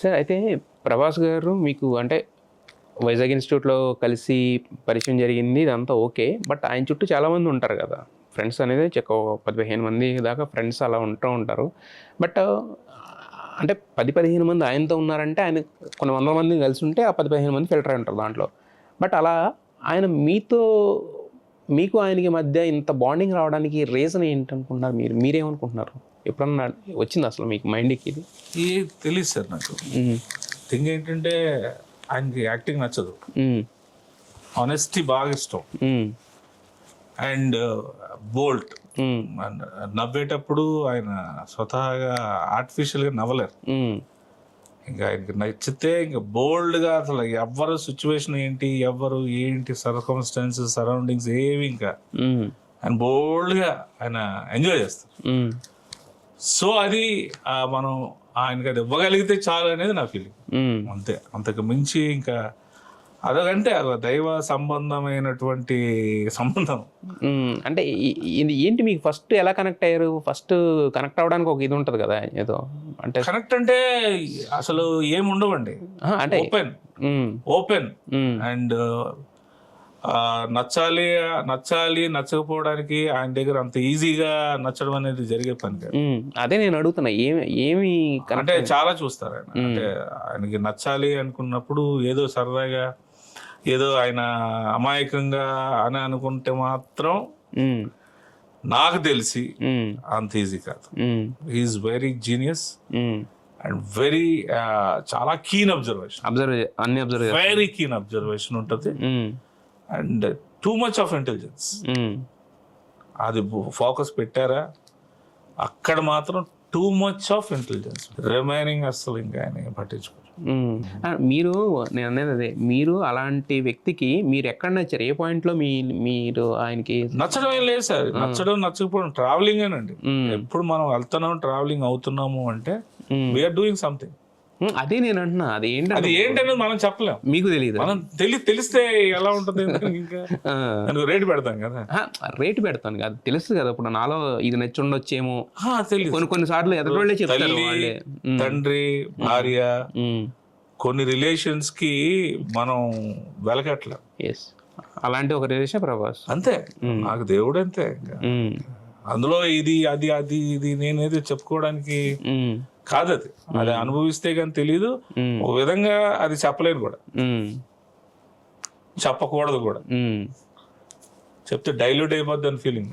Sir అయితే ప్రభాస్ గారు మీకు అంటే వైజాగ్ ఇన్స్టిట్యూట్లో కలిసి పరిచయం జరిగింది, ఇదంతా ఓకే. బట్ ఆయన చుట్టూ చాలామంది ఉంటారు కదా, ఫ్రెండ్స్ అనేది ఒక 10-15 మంది దాకా ఫ్రెండ్స్ అలా ఉంటూ ఉంటారు. బట్ అంటే 10-15 మంది ఆయనతో ఉన్నారంటే ఆయన కొన్ని వందల మంది కలిసి ఉంటే ఆ 10-15 మంది ఫిల్టర్ అయి ఉంటారు దాంట్లో. బట్ అలా ఆయన మీకు ఆయనకి మధ్య ఇంత బాండింగ్ రావడానికి రీజన్ ఏంటనుకుంటున్నారు? మీరేమనుకుంటున్నారు? ఎప్పుడన్నా వచ్చింది అసలు మీకు మైండ్కి ఇది? తెలియదు సార్ నాకు. థింగ్ ఏంటంటే ఆయనకి యాక్టింగ్ నచ్చదు, ఆనెస్టీ బాగా ఇష్టం, అండ్ బోల్ట్. నవ్వేటప్పుడు ఆయన స్వతహాగా ఆర్టిఫిషియల్గా నవ్వలేరు. ఇంకా ఆయనకి నచ్చితే ఇంకా బోల్డ్గా అసలు ఎవరు సిచ్యువేషన్ ఏంటి, ఎవరు ఏంటి, సర్కమ్స్టాన్సెస్, సరౌండింగ్స్ ఏవి ఇంకా ఆయన బోల్డ్గా ఆయన ఎంజాయ్ చేస్తారు. సో అది మనం ఆయనకి అది ఇవ్వగలిగితే చాలు అనేది నా ఫీలింగ్. అంతే, అంతకు మించి ఇంకా అదొకంటే అది దైవ సంబంధమైనటువంటి సంబంధం. అంటే ఇది ఏంటి, మీకు ఫస్ట్ ఎలా కనెక్ట్ అయ్యారు? ఫస్ట్ కనెక్ట్ అవ్వడానికి ఒక ఇది ఉంటుంది కదా ఏదో, అంటే కనెక్ట్ అంటే అసలు ఏమి ఉండవండి, అంటే ఓపెన్ అండ్ నచ్చాలి నచ్చకపోవడానికి ఆయన దగ్గర అంత ఈజీగా నచ్చడం అనేది జరిగే పని కాదు. అదే నేను అడుగుతున్నా, ఏమి అంటే చాలా చూస్తారు ఆయన. అంటే ఆయనకి నచ్చాలి అనుకున్నప్పుడు ఏదో సరదాగా ఏదో ఆయన అమాయకంగా అని అనుకుంటే మాత్రం నాకు తెలిసి అంత ఈజీ కాదు. He is very genius and very చాలా keen observation, very keen observation ఉంటుంది. And too much of intelligence. అది ఫోకస్ పెట్టారా అక్కడ మాత్రం too much of intelligence. Remaining అసలు ఇంకా ఆయన పట్టించుకోరు. నేను అనేది అదే, మీరు అలాంటి వ్యక్తికి మీరు ఎక్కడ నచ్చారు? ఏ పాయింట్ లో మీరు ఆయనకి నచ్చడం ఏం లేదు సార్. నచ్చడం నచ్చకపోవడం ట్రావెలింగ్ ఏనండి. ఎప్పుడు మనం వెళ్తున్నాం, ట్రావెలింగ్ అవుతున్నాము అంటే వీఆర్ డూయింగ్ సంథింగ్. అదే నేను అంటున్నా, అది ఏంటనేది మనం చెప్పలేం, మీకు తెలియదు. మనం తెలిస్తే ఎలా ఉంటుంది, ఇంకా రేటు పెడతాం కదా. రేటు పెడతాను కాదు, తెలుసు కదా. ఇప్పుడు నాలో ఇది నచ్చి ఉండొచ్చేమో, కొన్ని సార్లు ఎదురోళ్ళే చెప్తారు. తండ్రి, భార్య, కొన్ని రిలేషన్స్ కి మనం వెలకట్లేం. అలాంటి ఒక రిలేషన్ ప్రభాస్. అంతే, నాకు దేవుడు అంతే. అందులో ఇది అది అది ఇది నేనేది చెప్పుకోవడానికి కాదు. అది అనుభవిస్తే కానీ తెలీదు. ఒక విధంగా అది చెప్పలేను కూడా, చెప్పకూడదు కూడా. చెప్తే డైల్యూట్ అయిపోద్ది అని ఫీలింగ్.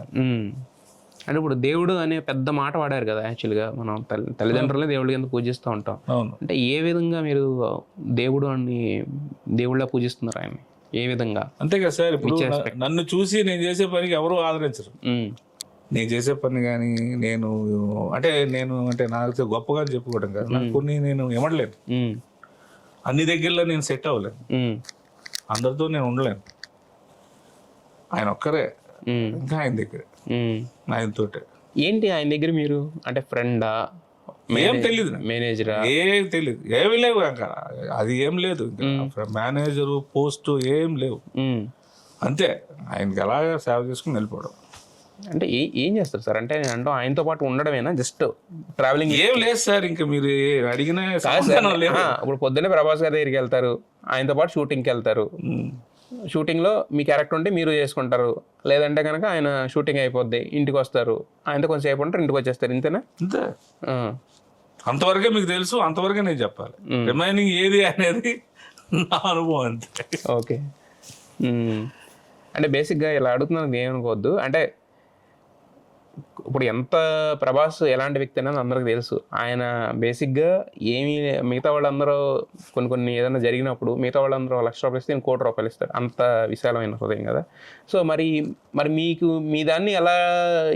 అంటే ఇప్పుడు దేవుడు అనే పెద్ద మాట వాడారు కదా, యాక్చువల్గా మనం తల్లిదండ్రులే దేవుడి కింద పూజిస్తూ ఉంటాం. అంటే ఏ విధంగా మీరు దేవుళ్ళ పూజిస్తున్నారు ఆయన? ఏ విధంగా? అంతే కదా సార్. ఇప్పుడు నన్ను చూసి నేను చేసే పనికి ఎవరు ఆదరించరు. నేను చేసే పని కానీ నేను నాకు గొప్పగా చెప్పుకోవడం కాదు. నాకు కొన్ని నేను ఇవ్వలేను, అన్ని దగ్గరలో నేను సెట్ అవ్వలేను, అందరితో నేను ఉండలేను. ఆయన ఒక్కరే, ఇంకా ఆయన దగ్గర, ఆయనతోటే. ఏంటి ఆయన దగ్గర మీరు అంటే ఫ్రెండా, ఏం తెలీదు, మేనేజరా? ఏం తెలీదు, ఏమి లేవు. ఇంకా అది ఏం లేదు, మేనేజరు పోస్టు ఏం లేవు. అంతే, ఆయనకి ఎలాగ సేవ చేసుకుని వెళ్ళిపోవడం. అంటే ఏం చేస్తారు సార్? అంటే నేను ఆయనతో పాటు ఉండడమేనా, జస్ట్ ట్రావెలింగ్? ఏం లేదు సార్, ఇంకా మీరు అడిగిన ఇప్పుడు పొద్దున్నే ప్రభాస్ గారి దగ్గరికి వెళ్తారు, ఆయనతో పాటు షూటింగ్కి వెళ్తారు. షూటింగ్లో మీ క్యారెక్టర్ ఉంటే మీరు చేసుకుంటారు, లేదంటే కనుక ఆయన షూటింగ్ అయిపోద్ది, ఇంటికి వస్తారు, ఆయనతో కొంచెం సేపు ఉంటారు, ఇంటికి వచ్చేస్తారు. ఇంతేనా? అంతే, అంతవరకే మీకు తెలుసు, అంతవరకే నేను చెప్పాలి. రిమైనింగ్ ఏది అనేది నా అనుభవం అంతే. ఓకే. అంటే బేసిక్గా ఇలా అడుగుతున్నాను ఏమనుకోవద్దు. అంటే ఇప్పుడు ఎంత ప్రభాస్ ఎలాంటి వ్యక్తి అనేది అందరికి తెలుసు. ఆయన బేసిక్గా మిగతా వాళ్ళందరూ కొన్ని ఏదైనా జరిగినప్పుడు మిగతా వాళ్ళందరూ ₹1,00,000 ఇస్తే ₹1,00,00,000 ఇస్తారు. అంత విశాలమైన హృదయం కదా. సో మరి మీకు మీ దాన్ని ఎలా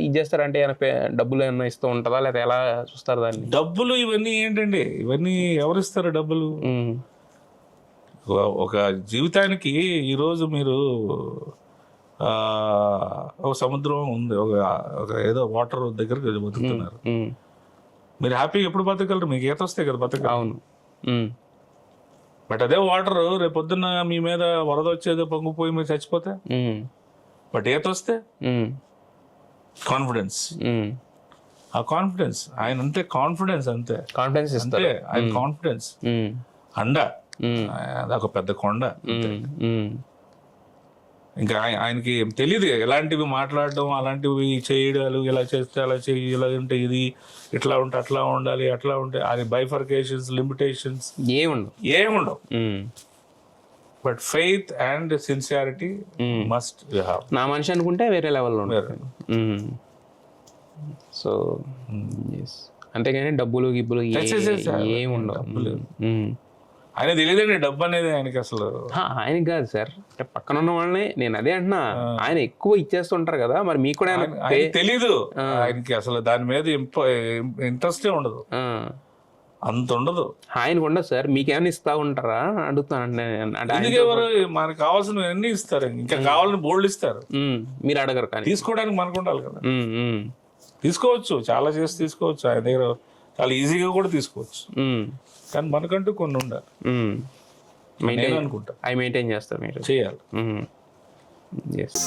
ఇది చేస్తారంటే డబ్బులు ఏమన్నా ఇస్తూ ఉంటుందా, లేదా ఎలా చూస్తారు దాన్ని? డబ్బులు ఇవన్నీ ఏంటండి, ఇవన్నీ ఎవరిస్తారు డబ్బులు? ఒక జీవితానికి ఈరోజు మీరు ఒక సముద్రం ఉంది, ఒక ఏదో వాటర్ దగ్గర బతుకుతున్నారు. మీరు హ్యాపీగా ఎప్పుడు బతకగలరు? మీకు ఈత వస్తే కదా బతక. అవును. బట్ అదే వాటర్ రేపు పొద్దున్న మీ మీద వరద వచ్చేదో పొంగిపోయి మీరు చచ్చిపోతే, బట్ ఈత వస్తే కాన్ఫిడెన్స్. ఆ కాన్ఫిడెన్స్ ఆయన అంటే కాన్ఫిడెన్స్ అంతే కాన్ఫిడెన్స్ అంటే ఇస్తారు. ఆయన కాన్ఫిడెన్స్ అండ అదొక పెద్ద కొండ. ఇంకా ఆయనకి ఏం తెలియదు ఎలాంటివి మాట్లాడడం, అలాంటివి చేయడాలు, ఇలా చేస్తే అలా చెయ్యి, ఇలా ఉంటే ఇది, ఇట్లా ఉంటే అట్లా ఉండాలి, అట్లా ఉంటే అది బైఫర్కేషన్స్, లిమిటేషన్స్ ఏముండవు. But faith and sincerity must have. నా మనిషి అనుకుంటే వేరే లెవెల్లో ఉంటారు. సో అంతేగాని డబ్బులు గిబ్బులు ఏముండవు. ఆయన తెలియదండి డబ్బు అనేది ఆయనకి అసలు. ఆయనకి కాదు సార్, అంటే పక్కన ఉన్న వాళ్ళని నేను అదే అంటున్నా, ఆయన ఎక్కువ ఇచ్చేస్తుంటారు కదా, మరి మీకు కూడా తెలీదు. ఆయనకి అసలు దాని మీద ఇంట్రెస్టే ఉండదు, అంత ఉండదు. ఆయనకు ఉండదు సార్, మీకేమైనా ఇస్తా ఉంటారా అడుగుతాను. ఎవరు మనకు కావాల్సిన అన్ని ఇస్తారు, ఇంకా కావాలని బోల్డ్ ఇస్తారు, మీరు అడగరు. కానీ తీసుకోవడానికి మనకు ఉండాలి కదా. తీసుకోవచ్చు, చాలా చేసి తీసుకోవచ్చు, ఆయన దగ్గర చాలా ఈజీగా కూడా తీసుకోవచ్చు. కానీ మనకంటూ కొన్ని ఉండాలి, అనుకుంటా. అవి మెయింటైన్ చేస్తారు, మీరు చేయాలి. ఎస్.